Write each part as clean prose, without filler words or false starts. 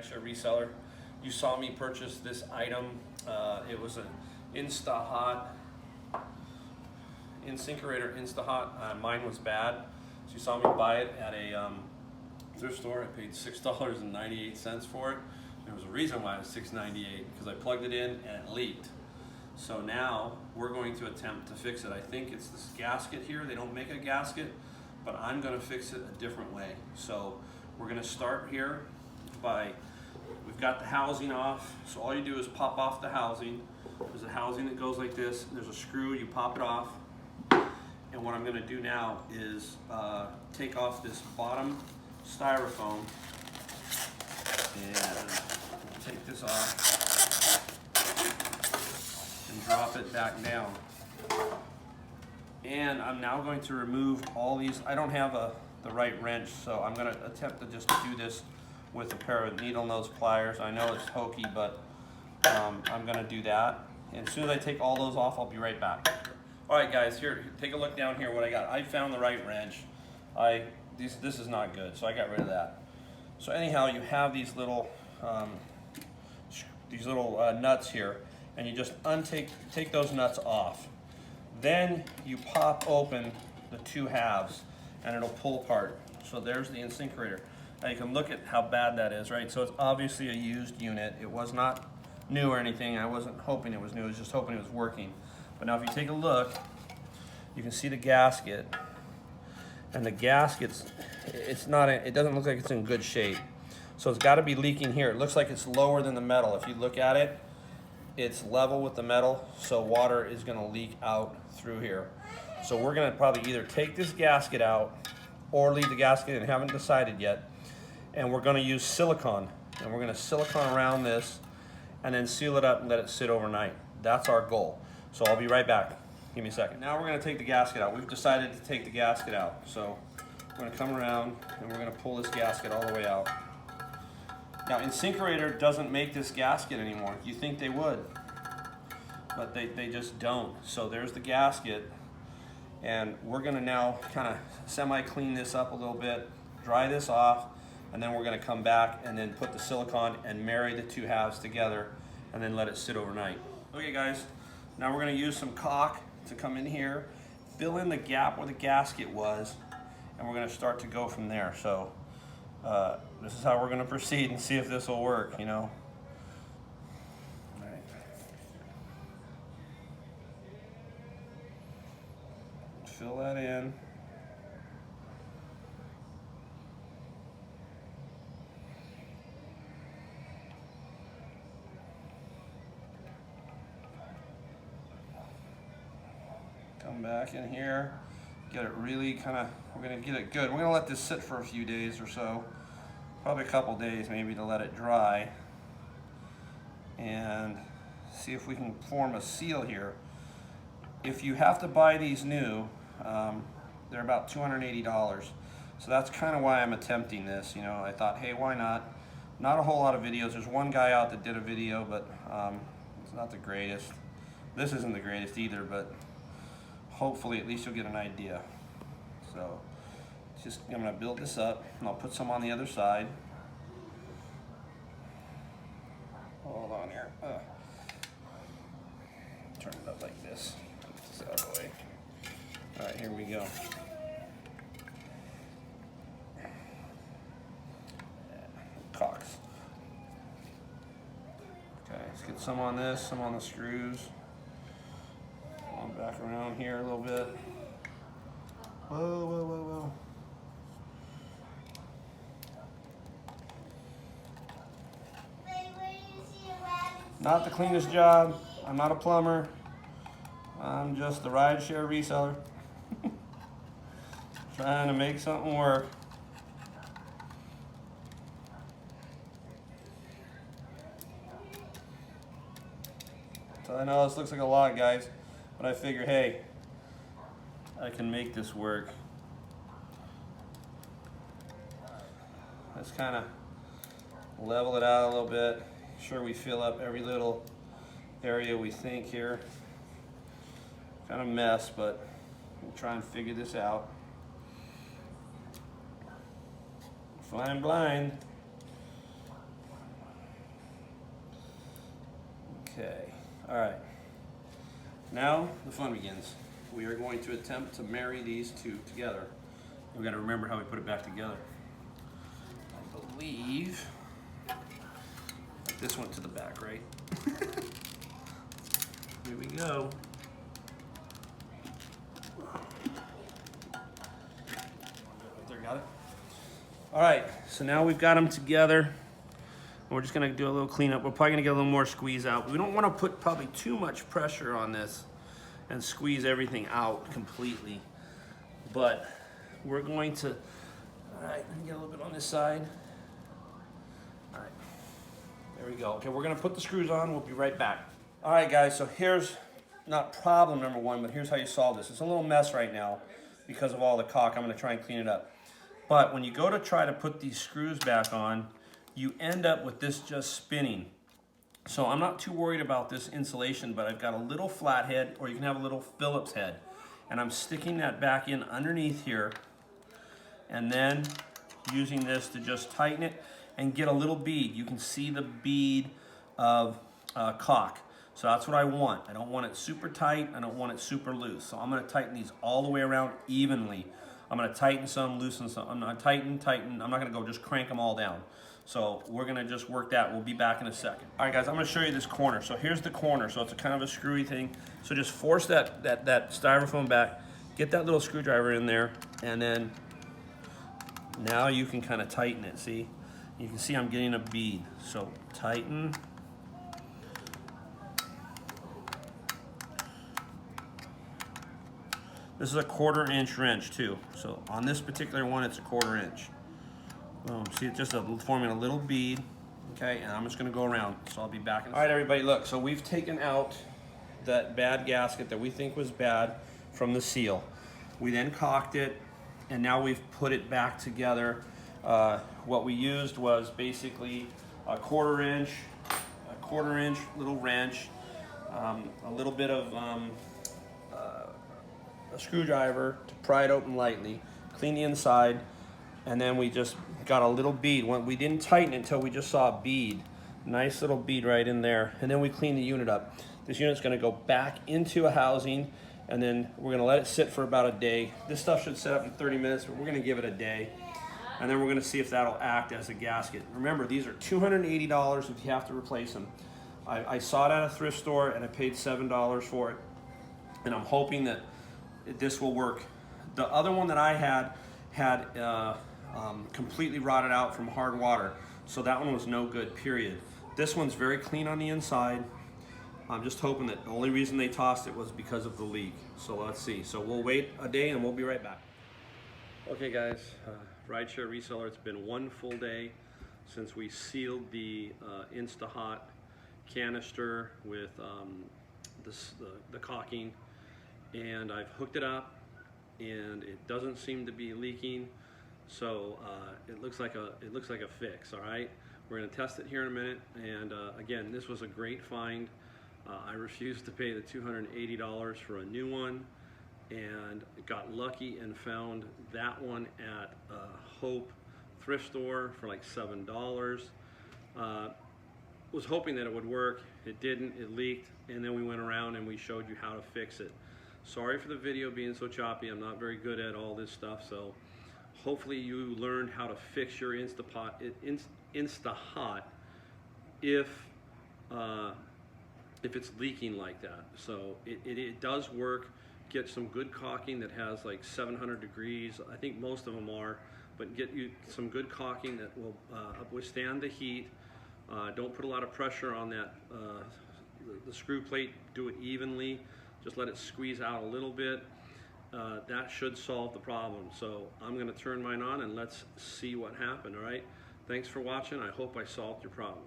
rideshare reseller. You saw me purchase this item. It was an Insinkerator Instant Hot. Mine was bad. So you saw me buy it at a thrift store. I paid $6.98 for it. There was a reason why it was $6.98, because I plugged it in and it leaked. So now we're going to attempt to fix it. I think it's this gasket here. They don't make a gasket, but I'm going to fix it a different way. So we're going to start here by, we've got the housing off. So all you do is pop off the housing. There's a housing that goes like this. There's a screw, you pop it off. And what I'm going to do now is take off this bottom styrofoam and take this off and drop it back down. And I'm now going to remove all these. I don't have the right wrench, so I'm going to attempt to just do this with a pair of needle nose pliers. I know it's hokey, but I'm going to do that. And as soon as I take all those off, I'll be right back. All right, guys, here, take a look down here what I got. I found the right wrench. This is not good, so I got rid of that. So anyhow, you have these little nuts here, and you just take those nuts off. Then you pop open the two halves, and it'll pull apart. So there's the Insinkerator. Now you can look at how bad that is, right? So it's obviously a used unit. It was not new or anything. I wasn't hoping it was new. I was just hoping it was working. But now if you take a look, you can see the gasket, and the gasket's, it doesn't look like it's in good shape. So it's got to be leaking here. It looks like it's lower than the metal. If you look at it, it's level with the metal, so water is going to leak out through here. So we're going to probably either take this gasket out or leave the gasket in. Haven't decided yet. And we're going to use silicone, and we're going to silicone around this and then seal it up and let it sit overnight. That's our goal. So I'll be right back. Give me a second. Now we're going to take the gasket out. We've decided to take the gasket out. So we're going to come around and we're going to pull this gasket all the way out. Now Insinkerator doesn't make this gasket anymore. You think they would, but they just don't. So there's the gasket, and we're going to now kind of semi-clean this up a little bit, dry this off, and then we're going to come back and then put the silicone and marry the two halves together and then let it sit overnight. Okay guys, now we're going to use some caulk to come in here, fill in the gap where the gasket was, and we're going to start to go from there. So this is how we're going to proceed and see if this will work, you know. All right. Fill that in. Come back in here, get it really kind of, we're going to get it good. We're going to let this sit for a few days or so, probably a couple days maybe, to let it dry and see if we can form a seal here. If you have to buy these new, they're about $280. So that's kind of why I'm attempting this. You know, I thought, hey, why not? Not a whole lot of videos. There's one guy out that did a video, but it's not the greatest. This isn't the greatest either, but hopefully at least you'll get an idea. So I'm going to build this up, and I'll put some on the other side. Hold on here. Turn it up like this. Put this out of the way. All right, here we go. Caulks. Okay, let's get some on this, some on the screws. Back around here a little bit. Whoa, whoa, whoa, whoa. Not the cleanest job. I'm not a plumber. I'm just the rideshare reseller. Trying to make something work. So I know this looks like a lot, guys. But I figure, hey, I can make this work. Let's kind of level it out a little bit. Make sure we fill up every little area we think here. Kind of a mess, but we'll try and figure this out. Flying blind. Okay, all right. Now the fun begins. We are going to attempt to marry these two together. We've got to remember how we put it back together. I believe this went to the back, right? Here we go. Right there, got it? All right, so now we've got them together. We're just gonna do a little cleanup. We're probably gonna get a little more squeeze out. We don't wanna put probably too much pressure on this and squeeze everything out completely. But we're going to, all right, get a little bit on this side. All right, there we go. Okay, we're gonna put the screws on. We'll be right back. All right, guys, so here's not problem number one, but here's how you solve this. It's a little mess right now because of all the caulk. I'm gonna try and clean it up. But when you go to try to put these screws back on, you end up with this just spinning. So I'm not too worried about this insulation, but I've got a little flat head, or you can have a little Phillips head. And I'm sticking that back in underneath here, and then using this to just tighten it and get a little bead. You can see the bead of caulk. So that's what I want. I don't want it super tight, I don't want it super loose. So I'm gonna tighten these all the way around evenly. I'm gonna tighten some, loosen some. I'm gonna tighten. I'm not gonna go just crank them all down. So we're gonna just work that. We'll be back in a second. All right, guys, I'm gonna show you this corner. So here's the corner. So it's a kind of a screwy thing. So just force that styrofoam back, get that little screwdriver in there, and then now you can kind of tighten it, see? You can see I'm getting a bead. So tighten. This is a 1/4 inch wrench too. So on this particular one, it's a 1/4 inch. Boom, see it's just forming a little bead. Okay, and I'm just gonna go around. So I'll be back in a second. All right, everybody, look, so we've taken out that bad gasket that we think was bad from the seal. We then caulked it, and now we've put it back together. What we used was basically a 1/4 inch little wrench, a little bit of a screwdriver to pry it open lightly, clean the inside, and then we just got a little bead. We didn't tighten it until we just saw a bead. Nice little bead right in there. And then we clean the unit up. This unit's gonna go back into a housing, and then we're gonna let it sit for about a day. This stuff should set up in 30 minutes, but we're gonna give it a day. And then we're gonna see if that'll act as a gasket. Remember, these are $280 if you have to replace them. I saw it at a thrift store and I paid $7 for it. And I'm hoping that this will work. The other one that I had completely rotted out from hard water, so that one was no good, period. This one's very clean on the inside. I'm just hoping that the only reason they tossed it was because of the leak. So let's see. So we'll wait a day and we'll be right back. Okay, guys, rideshare reseller, it's been one full day since we sealed the Insta Hot canister with the caulking. And I've hooked it up, and it doesn't seem to be leaking, so it looks like a fix. All right, we're going to test it here in a minute. And again, this was a great find. I refused to pay the $280 for a new one, and got lucky and found that one at Hope thrift store for like $7. Was hoping that it would work. It didn't. It leaked, and then we went around and we showed you how to fix it. Sorry for the video being so choppy. I'm not very good at all this stuff, so hopefully you learned how to fix your Insta Hot if it's leaking like that. So it does work. Get some good caulking that has like 700 degrees. I think most of them are, but get you some good caulking that will withstand the heat. Don't put a lot of pressure on that the screw plate. Do it evenly. Just let it squeeze out a little bit. That should solve the problem. So I'm gonna turn mine on and let's see what happened, all right? Thanks for watching. I hope I solved your problem.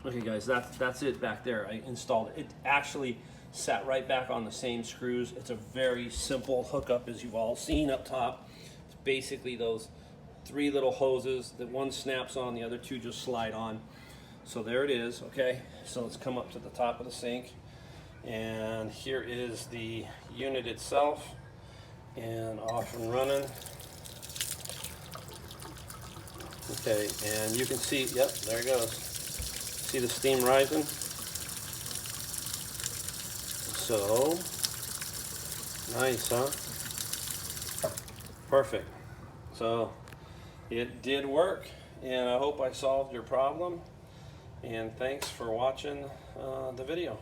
Okay, guys, that's it back there. I installed it. It actually sat right back on the same screws. It's a very simple hookup, as you've all seen up top. It's basically those 3 little hoses that one snaps on, the other 2 just slide on. So there it is, okay? So let's come up to the top of the sink. And here is the unit itself, and off and running. Okay, and you can see, yep, there it goes. See the steam rising? so. Nice, huh? Perfect. So it did work, and I hope I solved your problem. And thanks for watching the video.